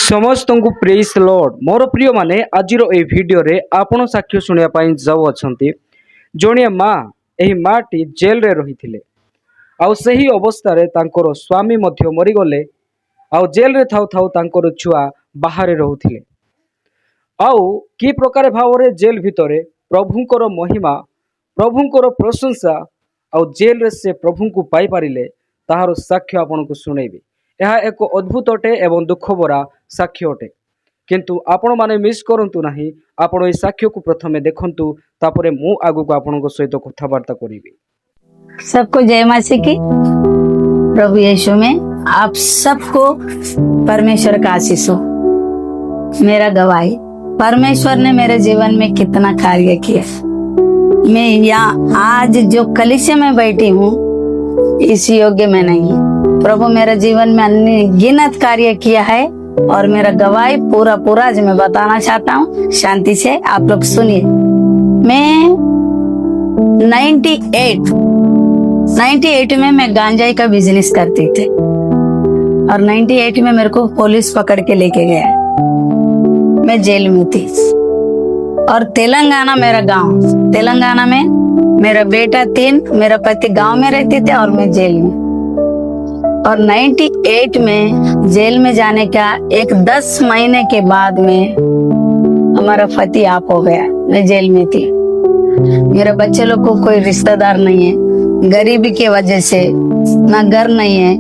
समस्त को praise Lord मोर प्रिय माने आजिर ए वीडियो रे आपण साक्ष्य सुनिया पई जाऊ अछंती। जोनिया माँ एही माटी जेल रे रहिथिले आउ सही अवस्था रे तांकर स्वामी मध्य मरि गले आउ जेल रे थाउ थाउ तांकर छुआ बाहर रहुथिले। आउ की प्रकार भाव रे जेल भितरे प्रभुंकर महिमा प्रभुंकर प्रशंसा आउ जेल रे से प्रभु को पाई पारिले ताहार साक्ष्य आपन को सुनेबी। यह एक अद्भुत अटे एवं दुख भरा साक्ष्य अटे, किंतु आपण माने मिस करंतु नाही। आपण ए साक्ष्य को प्रथमे देखंतु तापरे मु आगु को आपण को सहित कथावार्ता करिबी। सबको जय मसीह की। प्रभु यीशु में आप सबको परमेश्वर का आशीष हो। मेरा गवाही परमेश्वर ने मेरे जीवन में कितना कार्य किया। मैं यहाँ आज जो कलीसिया में बैठी हूँ इस योग्य में नहीं है। प्रभु मेरे जीवन में अनगिनत कार्य किया है और मेरा गवाही पूरा आज मैं बताना चाहता हूँ। शांति से आप लोग सुनिए। मैं 98 में मैं गांजाई का बिजनेस करती थी और 98 में मेरे को पुलिस पकड़ के लेके गया। मैं जेल में थी और तेलंगाना मेरा गांव। तेलंगाना में मेरा बेटा 3, मेरा पति गांव में रहते थे और मैं जेल में। और 98 में जेल में जाने का 10 महीने के बाद में हमारा पति आप हो गया। मैं जेल में थी। मेरे बच्चे लोग को कोई रिश्तेदार नहीं है। गरीबी की वजह से ना घर नहीं है,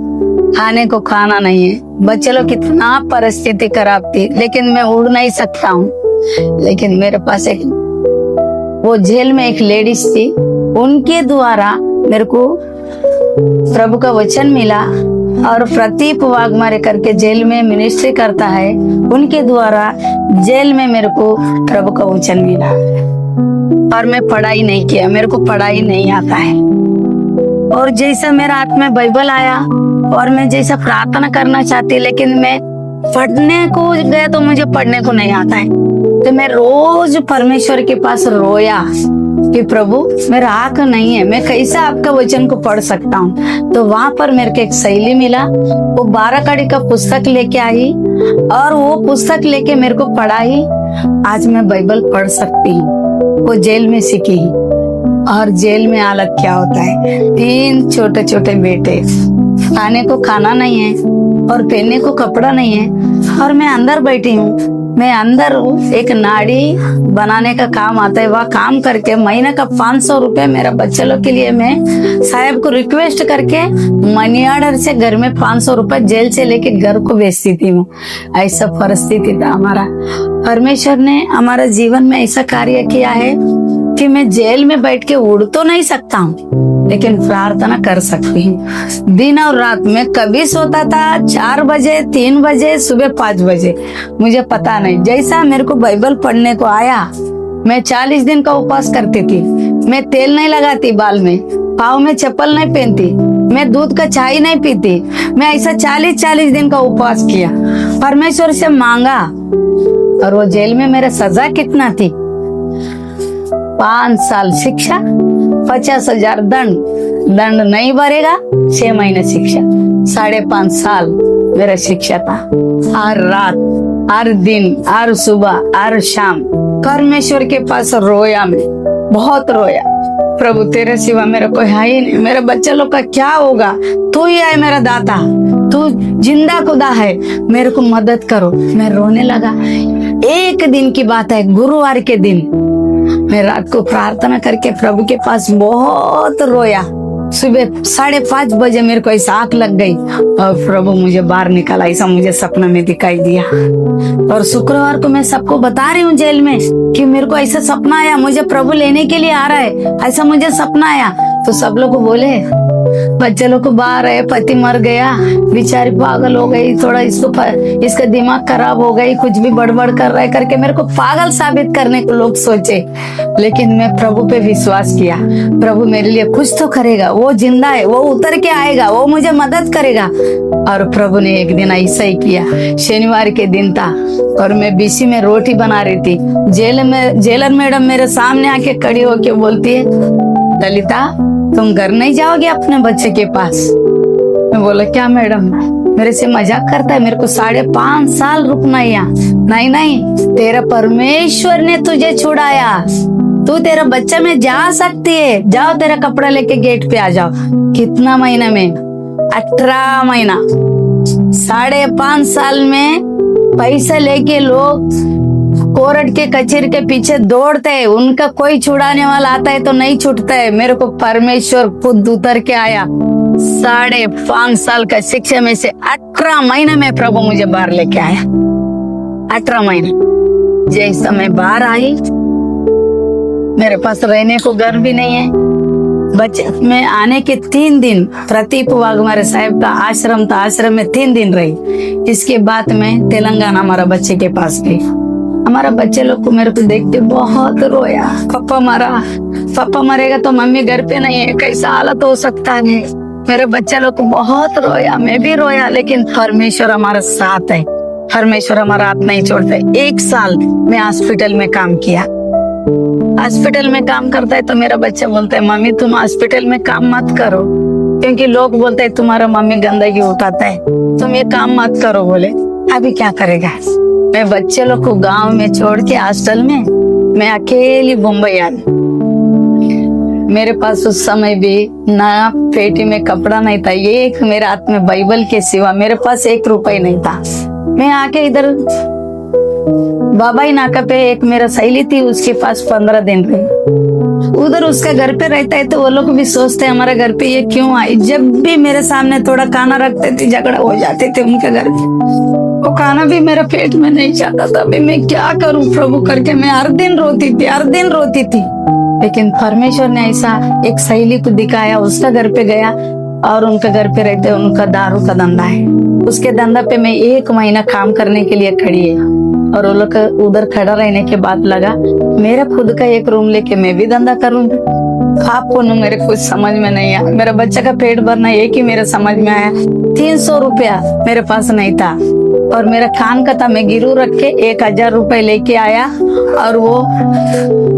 खाने को खाना नहीं है। बच्चे लोग कितना परिस्थिति खराब थी, लेकिन मैं उड़ नहीं सकता हूँ। लेकिन मेरे पास वो जेल में एक लेडीज थी, उनके द्वारा मेरे को प्रभु का वचन मिला। और प्रदीप वाघमारे करके जेल में मिनिस्ट्री करता है, उनके द्वारा जेल में मेरे को प्रभु का वचन मिला। और मैं पढ़ाई नहीं किया, मेरे को पढ़ाई नहीं आता है। और जैसा मेरा हाथ में बाइबल आया और मैं जैसा प्रार्थना करना चाहती, लेकिन मैं पढ़ने को गया तो मुझे पढ़ने को नहीं आता है। तो मैं रोज परमेश्वर के पास रोया कि प्रभु मेरा आंख नहीं है, मैं कैसे आपका वचन को पढ़ सकता हूँ। तो वहां पर मेरे को एक सहेली मिला, वो 12 कड़ी का पुस्तक लेके आई और वो पुस्तक लेके मेरे को पढ़ाई। आज मैं बाइबल पढ़ सकती हूँ। वो जेल में सीखी। और जेल में हालत क्या होता है, 3 छोटे छोटे बेटे, खाने को खाना नहीं है और पहनने को कपड़ा नहीं है। और मैं अंदर बैठी हूँ। मैं अंदर एक नाड़ी बनाने का काम आता है, वह काम करके महीने का 500 रुपए मेरा बच्चे लोग के लिए मैं साहब को रिक्वेस्ट करके मनी ऑर्डर से घर में 500 रुपए जेल से लेके घर को भेजती थी हूँ। ऐसा परिस्थिति था हमारा। परमेश्वर ने हमारा जीवन में ऐसा कार्य किया है कि मैं जेल में बैठ के उड़ तो नहीं सकता हूँ, लेकिन प्रार्थना कर सकती हूँ। दिन और रात में कभी सोता था 4 बजे, 3 बजे, सुबह 5 बजे, मुझे पता नहीं। जैसा मेरे को बाइबल पढ़ने को आया, मैं 40 दिन का उपवास करती थी। मैं तेल नहीं लगाती बाल में, पाँव में चप्पल नहीं पहनती, मैं दूध का चाय नहीं पीती। मैं ऐसा 40 दिन का उपवास किया, परमेश्वर से मांगा। और वो जेल में मेरा सजा कितना थी, 5 साल शिक्षा, 50,000 दंड नहीं भरेगा, 6 महीने शिक्षा, 5.5 साल मेरा शिक्षा था। हर रात, हर दिन, हर सुबह, हर शाम परमेश्वर के पास रोया। मैं बहुत रोया, प्रभु तेरे सिवा मेरा कोई है ही नहीं। मेरे बच्चे लोग का क्या होगा, तू ही है मेरा दाता, तू जिंदा खुदा है, मेरे को मदद करो। मैं रोने लगा। एक दिन की बात है, गुरुवार के दिन मैं रात को प्रार्थना करके प्रभु के पास बहुत रोया। सुबह 5:30 बजे मेरे को ऐसा आंख लग गई और प्रभु मुझे बाहर निकाला। ऐसा मुझे सपना में दिखाई दिया। और शुक्रवार को मैं सबको बता रही हूँ जेल में कि मेरे को ऐसा सपना आया, मुझे प्रभु लेने के लिए आ रहा है, ऐसा मुझे सपना आया। तो सब लोग बोले बच्चे लोग को बाहर है, पति मर गया, बेचारी पागल हो गई, थोड़ा इसका दिमाग खराब हो गई, कुछ भी बड़बड़ कर रहा है करके मेरे को पागल साबित करने को लोग सोचे। लेकिन मैं प्रभु पे विश्वास किया, प्रभु मेरे लिए कुछ तो करेगा, वो जिंदा है, वो उतर के आएगा, वो मुझे मदद करेगा। और प्रभु ने एक दिन ऐसा ही किया। शनिवार के दिन था और मैं बीसी में रोटी बना रही थी। जेलर मैडम मेरे सामने आके खड़ी होके बोलती है, ललिता तुम घर नहीं जाओगे अपने बच्चे के पास? मैं बोला क्या मैडम? मेरे से मजाक करता है, मेरे को 5.5 साल रुकना है यहाँ। नहीं नहीं, तेरा परमेश्वर ने तुझे छुड़ाया, तू तेरा बच्चा में जा सकती है, जाओ तेरा कपड़ा लेके गेट पे आ जाओ। कितना महीना में? 18 महीना। 5.5 साल में पैसा लेके लोग कोर्ट के कचहरी के पीछे दौड़ते हैं, उनका कोई छुड़ाने वाला आता है तो नहीं छूटता है। मेरे को परमेश्वर खुद उतर के आया। 5.5 साल का शिक्षा में से 18 महीने में प्रभु मुझे बाहर लेके आया। 18 महीने। जैसा मैं बाहर आई, मेरे पास रहने को घर भी नहीं है। बच्चे में आने के 3 दिन प्रतीप वाघमारे साहब का आश्रम था, आश्रम में 3 दिन रही। इसके बाद में तेलंगाना हमारा बच्चे के पास गई। हमारा बच्चे लोग को मेरे को देख के बहुत रोया। पापा मरा, पापा मरेगा तो मम्मी घर पे नहीं है, कैसा हालत हो सकता है। मेरे बच्चे लोग को बहुत रोया, मैं भी रोया, लेकिन परमेश्वर हमारा साथ है, परमेश्वर हमारा हाथ नहीं छोड़ते। 1 साल मैं हॉस्पिटल में काम किया। हॉस्पिटल में काम करता है तो मेरा बच्चा बोलता है, मम्मी तुम हॉस्पिटल में काम मत करो, क्योंकि लोग बोलते हैं तुम्हारा मम्मी गंदगी उठाता है, तुम ये काम मत करो। बोले अभी क्या करेगा। मैं बच्चे लोग को गांव में छोड़ के हॉस्टल में मैं अकेली मुंबई आ गई। मेरे पास उस समय भी ना पेटी में कपड़ा नहीं था, एक मेरे हाथ में बाइबल के सिवा मेरे पास 1 रुपया नहीं था। मैं आके इधर बाबाई नाका पे एक मेरा सहेली थी, उसके पास 15 दिन रही। उधर उसका घर पे रहता है तो वो लोग भी सोचते हैं हमारे घर पे ये क्यों आई। जब भी मेरे सामने थोड़ा खाना रखते थे झगड़ा हो जाते थे उनके घर पे। वो खाना भी मेरे पेट में नहीं जाता था। अभी मैं क्या करूं प्रभु करके मैं हर दिन रोती थी, हर दिन रोती थी। लेकिन परमेश्वर ने ऐसा एक सहेली को दिखाया, उसका घर पे गया और उनका घर पे रहते उनका दारू का धंधा है। उसके धंधा पे मैं 1 महीना काम करने के लिए खड़ी है और वो लोग उधर खड़ा रहने के बाद लगा मेरा खुद का एक रूम लेके मैं भी धंधा करूंगी। आपको न मेरे कुछ समझ में नहीं आया। मेरा बच्चा का पेट भरना एक ही मेरे समझ में आया। 300 रुपया मेरे पास नहीं था और मेरा खान का था। मैं गिरू रख के 1000 रुपए लेके आया और वो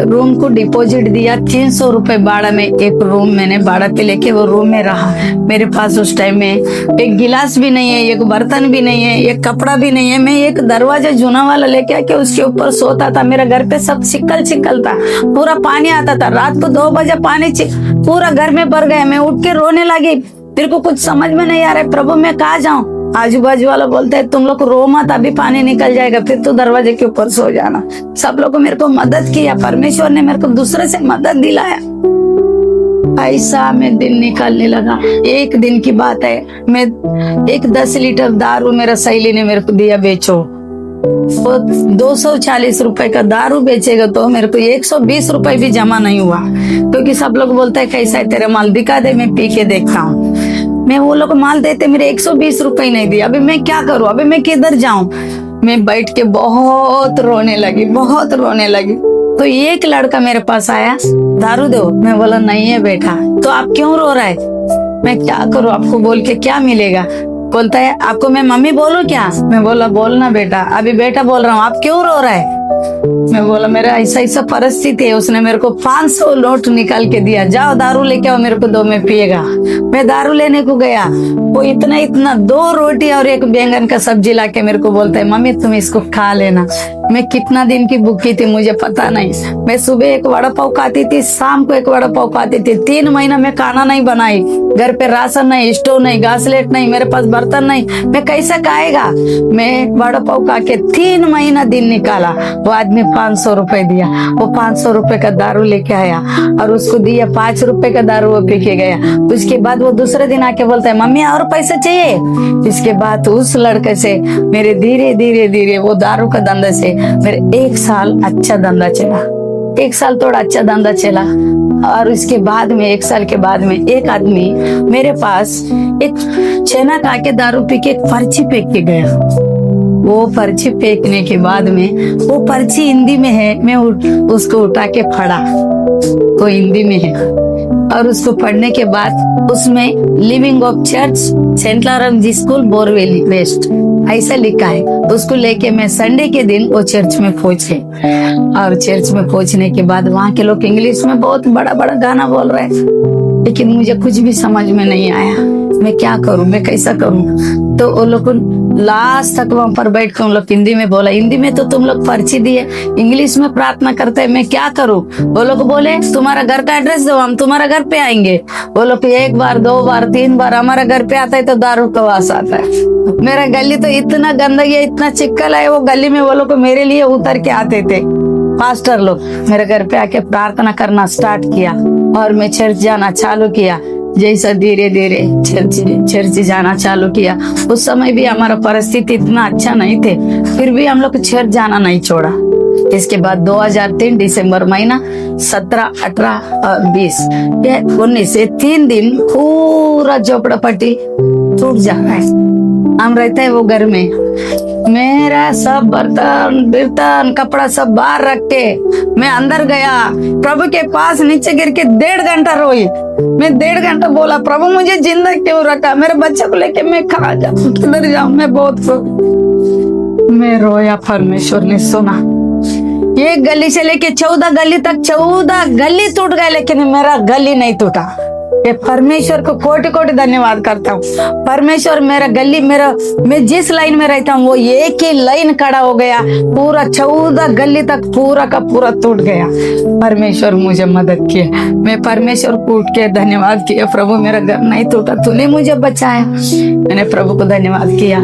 रूम को डिपॉजिट दिया। 300 रुपए भाड़ा में एक रूम मैंने भाड़ा पे लेके वो रूम में रहा। मेरे पास उस टाइम में एक गिलास भी नहीं है, एक बर्तन भी नहीं है, एक कपड़ा भी नहीं है। मैं एक दरवाजा जूना वाला लेके आके उसके ऊपर सोता था। मेरा घर पे सब चिक्कल था, पूरा पानी आता था। रात को 2 बजे पानी पूरा घर में भर गया। मैं उठ के रोने लगी। मेरे को कुछ समझ में नहीं आ रहा है, प्रभु मैं कहाँ जाऊं। आजू बाजू वाला बोलते है तुम लोग रो मत, अभी पानी निकल जाएगा, फिर तो दरवाजे के ऊपर सो जाना। सब लोग मेरे को मदद किया, परमेश्वर ने मेरे को दूसरे से मदद दिलाया। ऐसा मैं दिन निकालने लगा। एक दिन की बात है, मैं एक 10 लीटर दारू मेरा सहेली ने मेरे को दिया, बेचो। वो 240 रुपए का दारू बेचेगा तो मेरे को 120 रुपए भी जमा नहीं हुआ, क्योंकि सब लोग बोलते हैं कैसा है तेरा माल, दिखा दे मैं पी के देखता हूँ। मैं वो लोग माल देते, मेरे 120 रुपए नहीं दिए। अभी मैं क्या करूँ, अभी मैं किधर जाऊं। मैं बैठ के बहुत रोने लगी, बहुत रोने लगी। तो एक लड़का मेरे पास आया, दारू दो। मैं बोला नहीं है बेटा। तो आप क्यों रो रहा है? मैं क्या करूँ, आपको बोल के क्या मिलेगा? बोलता है आपको मैं मम्मी बोलूं क्या? मैं बोला बोलना बेटा। अभी बेटा बोल रहा हूँ, आप क्यों रो रहा है? मैं बोला मेरा ऐसा परिस्थिति है। उसने मेरे को 500 नोट निकाल के दिया, जाओ दारू लेके आओ मेरे को दो, मैं पिएगा। मैं दारू लेने को गया, वो इतना 2 रोटी और 1 बैंगन का सब्जी लाके मेरे को बोलता है मम्मी तुम इसको खा लेना। मैं कितना दिन की भूखी थी मुझे पता नहीं। मैं सुबह 1 वड़ा पाव खाती थी, शाम को 1 वड़ा पाव खाती थी। 3 महीना मैं खाना नहीं बनाई, घर पे राशन नहीं, स्टोव नहीं, घासलेट नहीं, मेरे पास बर्तन नहीं, मैं कैसे खाएगा। मैं वड़ा पाव खा के 3 महीना दिन निकाला। वो आदमी 500 रुपए दिया, वो 500 रुपए का दारू लेके आया और उसको दिया 5 रुपए का दारू, वो पी के गया। उसके बाद वो दूसरे दिन आके बोलता है मम्मी और पैसे चाहिए। इसके बाद उस लड़के से मेरे धीरे धीरे वो दारू का धंधा से मेरे 1 साल अच्छा धंधा चला। 1 साल थोड़ा अच्छा धंधा चला और उसके बाद में 1 साल के बाद में एक आदमी मेरे पास एक छेना खा के दारू पी के एक पर्ची फेंक के गया। वो पर्ची फेंकने के बाद में वो पर्ची हिंदी में है, मैं उसको उठा के पढ़ा, वो हिंदी में है। और उसको पढ़ने के बाद उसमें living of church saint Lawrence school Borivali west ऐसा लिखा है। उसको लेके मैं संडे के दिन वो चर्च में पहुंचे और चर्च में पहुंचने के बाद वहाँ के लोग इंग्लिश में बहुत बड़ा गाना बोल रहे हैं, लेकिन मुझे कुछ भी समझ में नहीं आया। मैं क्या करूं, मैं कैसा करूं। तो वो लोग लास्ट तक वहां पर बैठ कर उन लोग हिंदी में बोला, हिंदी में तो तुम लोग पर्ची दिए, इंग्लिश में प्रार्थना करते हैं, मैं क्या करूं। वो लोग बोले तुम्हारा घर का एड्रेस दो, हम तुम्हारा घर पे आएंगे। वो लोग 1 बार 2 बार 3 बार हमारा घर पे आता है तो दारू का वास आता है। मेरा गली तो इतना गंदगी है, इतना चिक्कल है, वो गली में वो लोग मेरे लिए उतर के आते थे। पास्टर लोग मेरे घर पे आके प्रार्थना करना स्टार्ट किया और मैं चर्च जाना चालू किया। जैसा धीरे धीरे चर्च जाना चालू किया, उस समय भी हमारा परिस्थिति इतना अच्छा नहीं थे, फिर भी हम लोग चर्च जाना नहीं छोड़ा। इसके बाद 2003 दिसंबर महीना 17, 18 और 20 ये 19 ये 3 दिन पूरा झोपड़पट्टी टूट जा रहा है। हम रहते हैं वो घर में, मेरा सब बर्तन कपड़ा सब बाहर रख के मैं अंदर गया, प्रभु के पास नीचे गिर के 1.5 घंटा रोई। मैं 1.5 घंटा बोला, प्रभु मुझे जिंदा क्यों रखा, मेरे बच्चे को लेके मैं कहाँ जाऊँ, किधर जाऊँ। मैं बहुत मैं रोया, परमेश्वर ने सुना। एक गली से लेके 14 गली तक 14 गली टूट गए, लेकिन मेरा गली नहीं टूटा। ये परमेश्वर को कोटि कोटि धन्यवाद करता हूँ। परमेश्वर मेरा गली, मेरा मैं जिस लाइन में रहता हूँ वो एक ही लाइन खड़ा हो गया, पूरा 14 गली तक पूरा का पूरा टूट गया। परमेश्वर मुझे मदद किया, मैं परमेश्वर को उठ के धन्यवाद किया, प्रभु मेरा घर नहीं टूटा, तूने मुझे बचाया। मैंने प्रभु को धन्यवाद किया।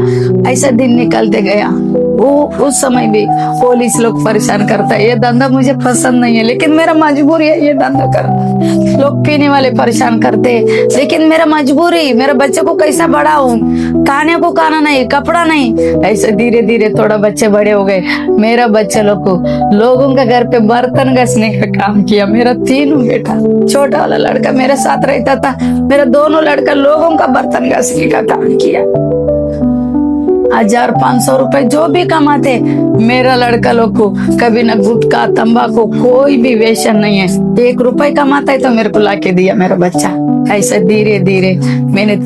ऐसा दिन निकलते गया। वो उस समय भी पुलिस लोग परेशान करता है, ये धंधा मुझे पसंद नहीं है, लेकिन मेरा मजबूरी है ये धंधा करना। लोग पीने वाले परेशान करते, लेकिन मेरा मजबूरी, मेरे बच्चे को कैसा बढ़ाऊं, खाने को खाना नहीं, कपड़ा नहीं। ऐसे धीरे धीरे थोड़ा बच्चे बड़े हो गए। मेरा बच्चे लोग को लोगों के घर पे बर्तन घसने का काम किया। मेरा 3 बेटा, छोटा वाला लड़का मेरे साथ रहता था, मेरा दोनों लड़का लोगों का बर्तन घसने का काम किया। 1500 रुपए जो भी कमाते, मेरा लड़का लोग को कभी न गुटखा तंबाकू कोई भी व्यसन नहीं है। 1 रुपए कमाता है तो मेरे को लाके दिया मेरा बच्चा। ऐसे धीरे धीरे मैंने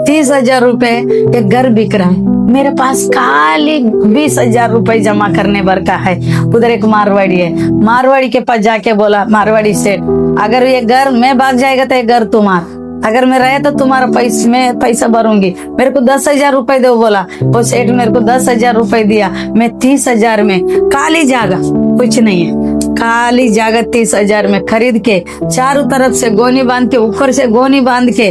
30,000 रुपए एक घर बिक रहा है, मेरे पास खाली 20,000 रुपए जमा करने भर का है। उधर एक मारवाड़ी है, मारवाड़ी के पास जाके बोला, मारवाड़ी से अगर ये घर मैं भाग जाएगा तो ये घर तुम्हारा, अगर मैं रहे तो तुम्हारा मैं पैसा भरूंगी, मेरे को 10,000 रुपए दो बोला। वो सेठ मेरे को 10,000 रुपए दिया। मैं 30,000 में खाली जगह, कुछ नहीं है, खाली जगह 30,000 में खरीद के चारों तरफ से गोनी बांध के, ऊपर से गोनी बांध के,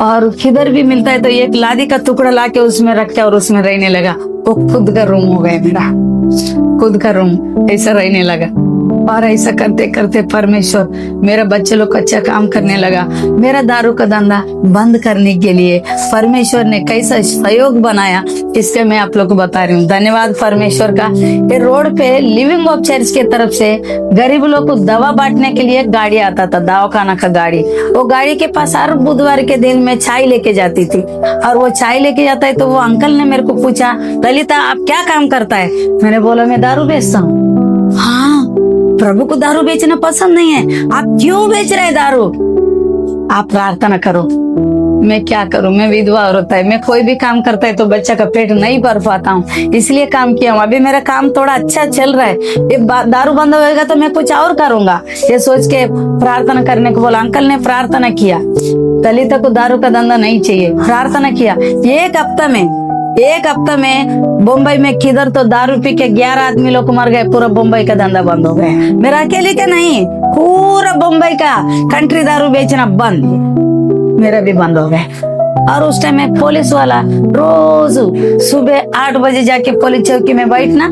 और किधर भी मिलता है तो एक लादी का टुकड़ा लाके उसमें रख के और उसमें रहने लगा। वो खुद का रूम हो गया, मेरा खुद का रूम ऐसा रहने लगा। और ऐसा करते करते परमेश्वर मेरा बच्चे लोग अच्छा काम करने लगा। मेरा दारू का धंधा बंद करने के लिए परमेश्वर ने कैसा सहयोग बनाया, इसके मैं आप लोग को बता रही हूँ। धन्यवाद परमेश्वर का। ये रोड पे लिविंग ऑफ चर्च के तरफ से गरीब लोग को दवा बांटने के लिए गाड़ी आता था, दवाखाना का गाड़ी। वो गाड़ी के पास हर बुधवार के दिन मैं चाय लेके जाती थी, और वो चाय लेके जाता है तो वो अंकल ने मेरे को पूछा, ललिता आप क्या काम करता है? मैंने बोला मैं दारू बेचता हूँ। हाँ, प्रभु को दारू बेचना पसंद नहीं है, आप क्यों बेच रहे दारू? आप प्रार्थना करो। मैं क्या करूं, मैं विधवा औरत है, मैं कोई भी काम करता है तो बच्चा का पेट नहीं भर पाता हूँ, इसलिए काम किया हूँ। अभी मेरा काम थोड़ा अच्छा चल रहा है, ये दारू बंद होएगा तो मैं कुछ और करूंगा, ये सोच के प्रार्थना करने को बोला। अंकल ने प्रार्थना किया, ललिता को दारू का धंधा नहीं चाहिए, प्रार्थना किया। एक हफ्ता में बम्बई में किधर तो दारू पी के 11 आदमी लोग मर गए, पूरा बम्बई का धंधा बंद हो गया। मेरा अकेले का नहीं, पूरा बम्बई का कंट्री दारू बेचना बंद, मेरा भी बंद हो गया। और उस टाइम में पुलिस वाला रोज सुबह 8 बजे जाके पुलिस चौकी में बैठना,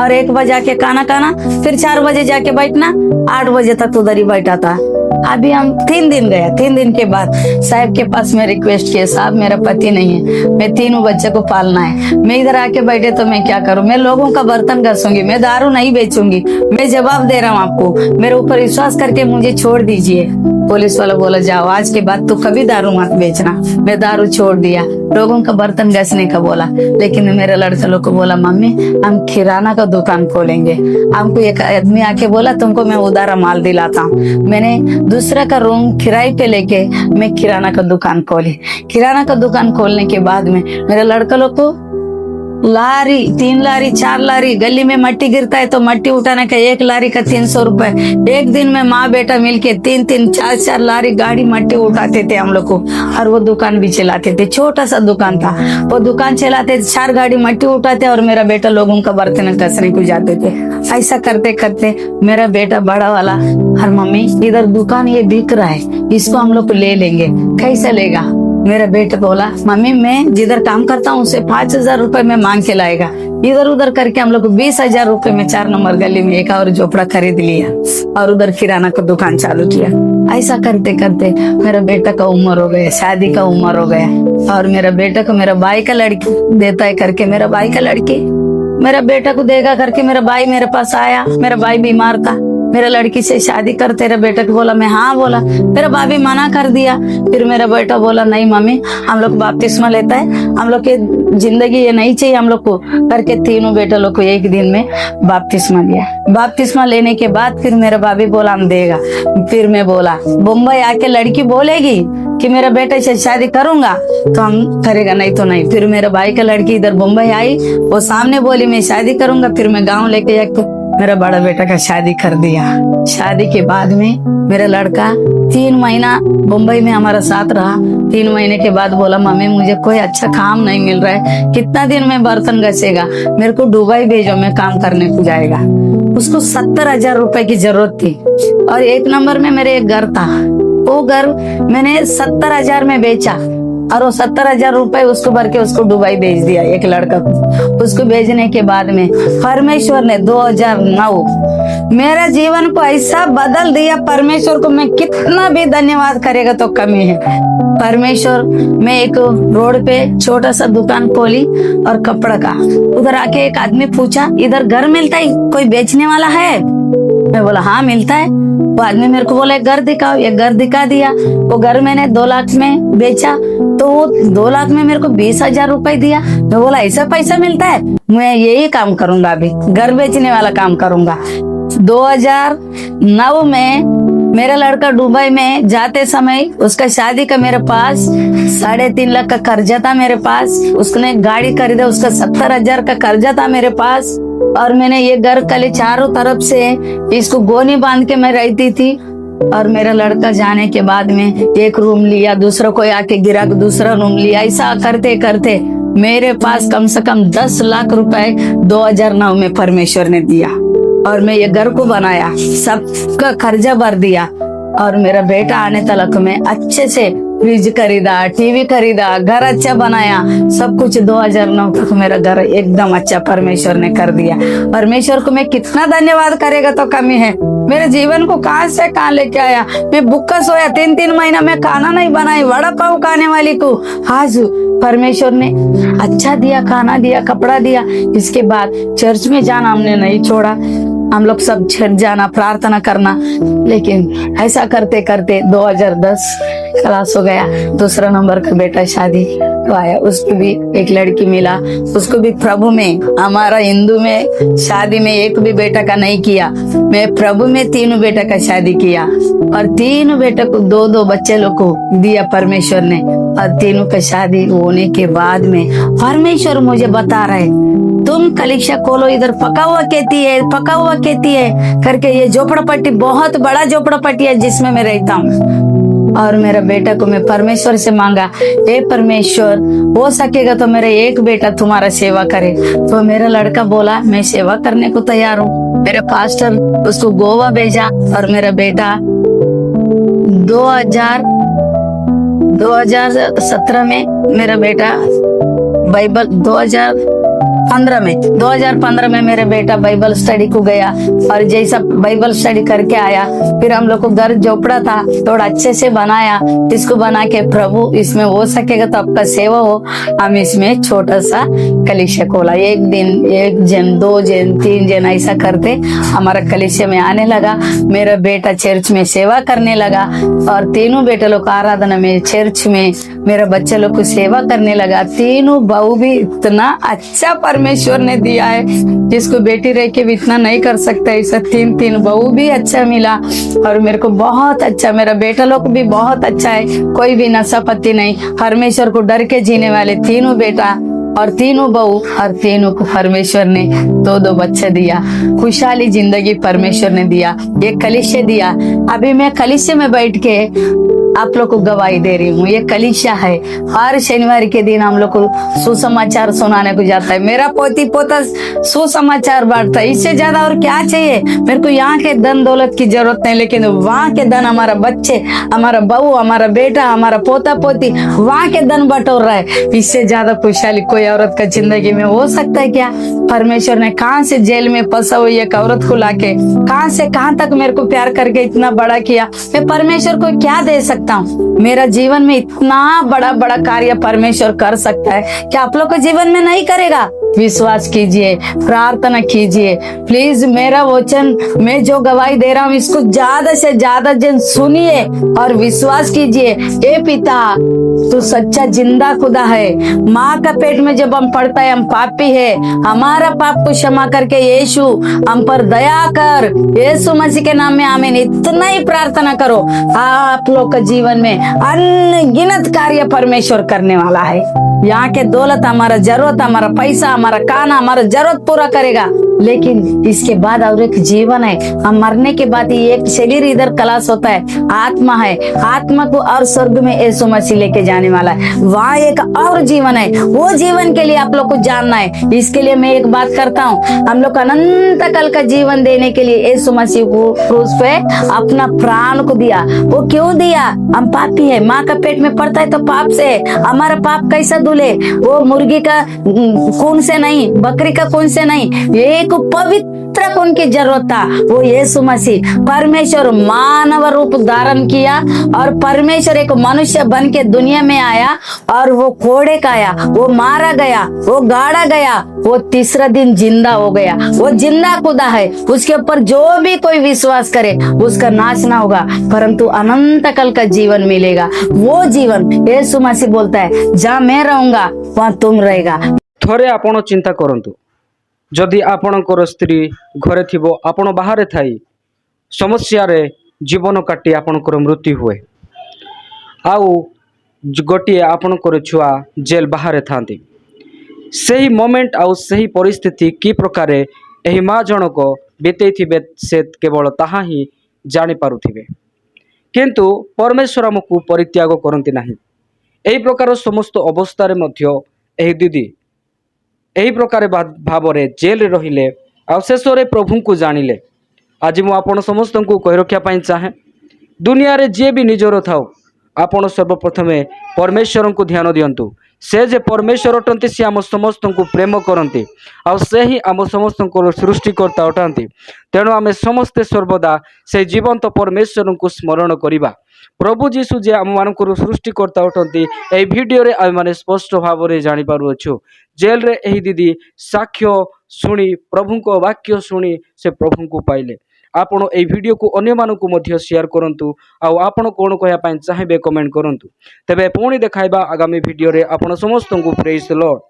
और 1 बजे जाके खाना खाना, फिर 4 बजे जाके बैठना, 8 बजे तक उधर ही बैठा था। अभी हम 3 दिन गया, 3 दिन के बाद साहब के पास मैं रिक्वेस्ट किया, साहब मेरा पति नहीं है, मैं 3 बच्चे को पालना है, मैं इधर आके बैठे तो मैं क्या करूं? मैं लोगों का बर्तन घसूंगी, मैं दारू नहीं बेचूंगी, मैं जवाब दे रहा हूं आपको, मेरे ऊपर विश्वास करके मुझे छोड़ दीजिए। पुलिस वाला बोला जाओ, आज के बाद तो कभी दारू मत बेचना। मैं दारू छोड़ दिया, लोगों का बर्तन घसने का बोला। लेकिन मेरे लड़के लोग को बोला, मम्मी हम किराना का दुकान खोलेंगे। हमको एक आदमी आके बोला तुमको मैं उधार माल दिलाता हूँ। मैंने दूसरा का रूम किराए पे लेके मैं किराना का दुकान खोली। किराना का दुकान खोलने के बाद में मेरे लड़का लोग को लारी, 3 लारी 4 लारी, गली में मट्टी गिरता है तो मट्टी उठाने का 1 लारी का 300 रुपए। एक दिन में माँ बेटा मिलके 3-3 4-4 लारी गाड़ी मट्टी उठाते थे हम लोग को। और वो दुकान भी चलाते थे, छोटा सा दुकान था, वो दुकान चलाते थे, 4 गाड़ी मट्टी उठाते और मेरा बेटा लोगों का बर्तन कसने को जाते थे। ऐसा करते करते मेरा बेटा बड़ा वाला, हर मम्मी इधर दुकान ये बिक रहा है, इसको हम लोग ले लेंगे, कैसे लेगा? मेरा बेटा बोला मम्मी मैं जिधर काम करता हूँ उसे 5,000 रुपए में मांग के लाएगा। इधर उधर करके हम लोग को 20,000 रुपए में 4 नंबर गली में एक और झोपड़ा खरीद लिया और उधर किराना का दुकान चालू किया। ऐसा करते करते मेरा बेटा का उम्र हो गया, शादी का उम्र हो गया और मेरा बेटा को मेरा भाई का लड़की देता है करके, मेरा भाई का लड़की मेरा बेटा को देगा करके मेरा भाई मेरे पास आया। मेरा भाई बीमार था, मेरा लड़की से शादी कर तेरे बेटे को बोला, मैं हाँ बोला, मेरा भाभी मना कर दिया। फिर मेरा बेटा बोला नहीं मम्मी हम लोग बपतिस्मा लेता है, हम लोग की जिंदगी ये नहीं चाहिए हम लोग को करके तीनों बेटा लोग को एक दिन में बपतिस्मा लिया। बपतिस्मा लेने के बाद फिर मेरा भाभी बोला हम देगा। फिर मैं बोला मुंबई आके लड़की बोलेगी कि मेरा बेटे से शादी करूंगा तो हम करेगा, नहीं तो नहीं। फिर मेरा भाई का लड़की इधर मुंबई आई, वो सामने बोली मैं शादी करूंगा। फिर मैं गाँव लेके जाके मेरा बड़ा बेटा का शादी कर दिया। शादी के बाद में मेरा लड़का 3 महीना मुंबई में हमारा साथ रहा। 3 महीने के बाद बोला मम्मी मुझे कोई अच्छा काम नहीं मिल रहा है, कितना दिन में बर्तन घसेगा, मेरे को दुबई भेजो, मैं काम करने को जाएगा। उसको 70,000 रुपए की जरूरत थी और 1 नंबर में मेरे एक घर था, वो घर मैंने 70,000 में बेचा और वो 70,000 रुपए उसको भर के उसको दुबई भेज दिया एक लड़का को। उसको भेजने के बाद में परमेश्वर ने 2009 मेरा जीवन को ऐसा बदल दिया। परमेश्वर को मैं कितना भी धन्यवाद करेगा तो कमी है। परमेश्वर मैं एक रोड पे छोटा सा दुकान खोली और कपड़ा का, उधर आके एक आदमी पूछा इधर घर मिलता है, कोई बेचने वाला है? मैं बोला हाँ मिलता है। वो आदमी मेरे को बोला एक घर दिखाओ, एक घर दिखा दिया। वो घर मैंने 2 लाख में बेचा तो वो 2 लाख में मेरे को 20,000 रुपए दिया। मैं बोला ऐसा पैसा मिलता है, मैं यही काम करूंगा, अभी घर बेचने वाला काम करूंगा। 2009 में मेरा लड़का दुबई में जाते समय उसका शादी का मेरे पास 3.5 लाख का कर्जा था मेरे पास। उसने गाड़ी खरीदा, उसका 70,000 का कर्जा था मेरे पास। और मैंने ये घर कले चारों तरफ से इसको गोनी बांध के मैं रहती थी। और मेरा लड़का जाने के बाद में एक रूम लिया, दूसरा कोई आके गिरा, दूसरा रूम लिया। ऐसा करते करते मेरे पास कम से कम 10 लाख रुपए 2009 में परमेश्वर ने दिया और मैं ये घर को बनाया, सबका कर्जा भर दिया। और मेरा बेटा आने तक में अच्छे से फ्रिज खरीदा, टीवी खरीदा, घर अच्छा बनाया, सब कुछ 2009 तक मेरा घर एकदम अच्छा परमेश्वर ने कर दिया। परमेश्वर को मैं कितना धन्यवाद करेगा तो कमी है। मेरे जीवन को कहां से कहां लेके आया। मैं भूखा सोया 3-3 महीना में खाना नहीं बनाई, वड़ा पाव खाने वाली को आज परमेश्वर ने अच्छा दिया, खाना दिया, कपड़ा दिया। इसके बाद चर्च में जाना हमने नहीं छोड़ा, हम लोग सब चर्च जाना, प्रार्थना करना। लेकिन ऐसा करते करते 2010 क्लास हो गया, दूसरा नंबर का बेटा शादी तो आया, उसको भी एक लड़की मिला, उसको भी प्रभु में, हमारा हिंदू में शादी में एक भी बेटा का नहीं किया, मैं प्रभु में 3 बेटा का शादी किया और 3 बेटा को 2-2 बच्चे लोग को दिया परमेश्वर ने। और 3 का शादी होने के बाद में परमेश्वर मुझे बता रहे तुम कलीसिया खोलो, इधर पका हुआ कहती है करके। ये झोपड़पट्टी बहुत बड़ा झोपड़पट्टी है जिसमें मैं रहता हूँ। और मेरा बेटा को मैं परमेश्वर से मांगा, हे परमेश्वर हो सकेगा तो मेरा एक बेटा तुम्हारा सेवा करे। तो मेरा लड़का बोला मैं सेवा करने को तैयार हूँ। मेरे पास्टर उसको गोवा भेजा और मेरा बेटा 2017 में मेरा बेटा बाइबल 2015 में मेरा बेटा बाइबल स्टडी को गया और जैसा बाइबल स्टडी करके आया, फिर हम लोग को घर झोपड़ा था थोड़ा अच्छे से बनाया, इसको बना के प्रभु इसमें हो सकेगा तो आपका सेवा हो, हम इसमें छोटा सा कलीसिया खोला। 1 दिन 1 जन 2 जन 3 जन ऐसा करते हमारा कलीसिया में आने लगा। मेरा बेटा चर्च में सेवा करने लगा और 3 बेटे लोग आराधना में, चर्च में मेरा बच्चा लोग को सेवा करने लगा। 3 बहू भी इतना अच्छा परमेश्वर ने दिया है, जिसको बेटी रह के भी इतना नहीं कर सकता। ऐसा 3 बहू भी अच्छा मिला और मेरे को बहुत अच्छा, मेरा बेटा लोग भी बहुत अच्छा है, कोई भी नशा पत्ती नहीं, परमेश्वर को डर के जीने वाले 3 बेटा और तीनों बहू और तीनों को परमेश्वर ने दो दो बच्चे दिया। खुशहाली जिंदगी परमेश्वर ने दिया। एक कलिशे दिया। अभी मैं कलिशे में बैठ के आप लोग को गवाही दे रही हूँ। ये कलिशा है। हर शनिवार के दिन हम लोग को सुसमाचार सुनाने को जाता है। मेरा पोती पोता सुसमाचार बांटता है। इससे ज्यादा और क्या चाहिए मेरे को? यहाँ के धन दौलत की जरूरत नहीं, लेकिन वहाँ के धन, हमारा बच्चे, हमारा बहू, हमारा बेटा, हमारा पोता पोती, वहाँ के धन बटोर रहा है। इससे ज्यादा खुशहाली कोई औरत का जिंदगी में हो सकता है क्या? परमेश्वर ने कहाँ से जेल में फंसा हुई एक औरत को लाके कहाँ से कहाँ तक मेरे को प्यार करके इतना बड़ा किया। मैं परमेश्वर को क्या दे सकता हूँ? मेरा जीवन में इतना बड़ा बड़ा कार्य परमेश्वर कर सकता है, क्या आप लोग के जीवन में नहीं करेगा? विश्वास कीजिए, प्रार्थना कीजिए प्लीज। मेरा वचन, मैं जो गवाही दे रहा हूँ, इसको ज्यादा से ज्यादा जन सुनिए और विश्वास कीजिए। ए पिता, तू सच्चा जिंदा खुदा है। माँ का पेट में जब हम पड़ता है, हम पापी है। हमारा पाप को क्षमा करके यीशु हम पर दया कर। यीशु मसीह के नाम में आमीन। इतना ही प्रार्थना करो। आप लोग के जीवन में अनगिनत कार्य परमेश्वर करने वाला है। यहाँ के दौलत, हमारा जरूरत, हमारा पैसा, हमारा खाना, हमारा जरूरत पूरा करेगा। लेकिन इसके बाद और एक जीवन है। हम मरने के बाद ही एक शरीर इधर कलाश होता है, आत्मा है। आत्मा को और स्वर्ग में यीशु मसीह लेके जाने वाला है। वहाँ एक और जीवन है। वो जीवन के लिए आप लोग को जानना है। इसके लिए मैं एक बात करता हूँ, हम लोग अनंत काल का जीवन देने के लिए यीशु मसीह को क्रूस पे अपना प्राण को दिया। वो क्यों दिया? हम पापी है। माँ का पेट में पड़ता है तो पाप से। हमारा पाप कैसा धुले? वो मुर्गी का खून से नहीं, बकरी का खून से नहीं, एक पवित्र खून की जरूरत था। वो यीशु मसीह, परमेश्वर मानव रूप धारण किया और परमेश्वर एक मनुष्य बन के दुनिया में आया और वो कोड़े का आया, वो मारा गया, वो गाड़ा गया, वो तीसरा दिन जिंदा हो गया। वो जिंदा खुदा है। उसके ऊपर जो भी कोई विश्वास करे उसका नाश ना होगा, परंतु अनंत काल का जीवन मिलेगा। वो जीवन यीशु मसीह बोलता है, जहाँ मैं रहूंगा वहाँ तुम रहेगा। थोड़े आपण चिंता करंतु, जदि आपणकर स्त्री घरे थिबो, आपण बाहर थाई समस्या रे जीवन काटी आपणकर मृत्यु हुए, आउ गोटे आपणकर छुआ जेल बाहर थांती, सही मोमेंट आउ सही परिस्थिति कि प्रकार एही माँ जनक बीतई थिबे से केवल ताहा ही जानी पारुथिबे। किंतु परमेश्वर हमकु परित्याग करंती नाही। एही प्रकार समस्त अवस्था रे मध्य एही दीदी एही प्रकार भाव जेल रे रहिले आ शेष रे प्रभु को जानिले। आज मु आपण समस्त को कहि रखिया पाई चाहे, दुनिया रे जे भी निजर थाउ, आपण सर्वप्रथमे परमेश्वर को ध्यान दियंतु। से जे परमेश्वर अटंती, से आम समस्त को प्रेम करती, आ से ही आम समस्त सृष्टिकर्ता अटंती। तेणु आम समस्ते सर्वदा से जीवंत परमेश्वर को स्मरण करवा। प्रभु जीशु जे आम मान सृष्टिकर्ता अटंती, यही भिडियो रे आम माने स्पष्ट भाव में जानी पारुछु। जेल रे एही दीदी साक्ष्य शुणी, प्रभु को वाक्य शुणी से प्रभु को पाइले। आपण ए वीडियो को अन्य मानकु मध्य शेयर करंतु। आउ आपण कोन कहया पाइन चाहेबे कमेंट करंतु। तबे पुणी देखाइबा आगामी वीडियो रे। आपण समस्त को प्रेज द लॉर्ड।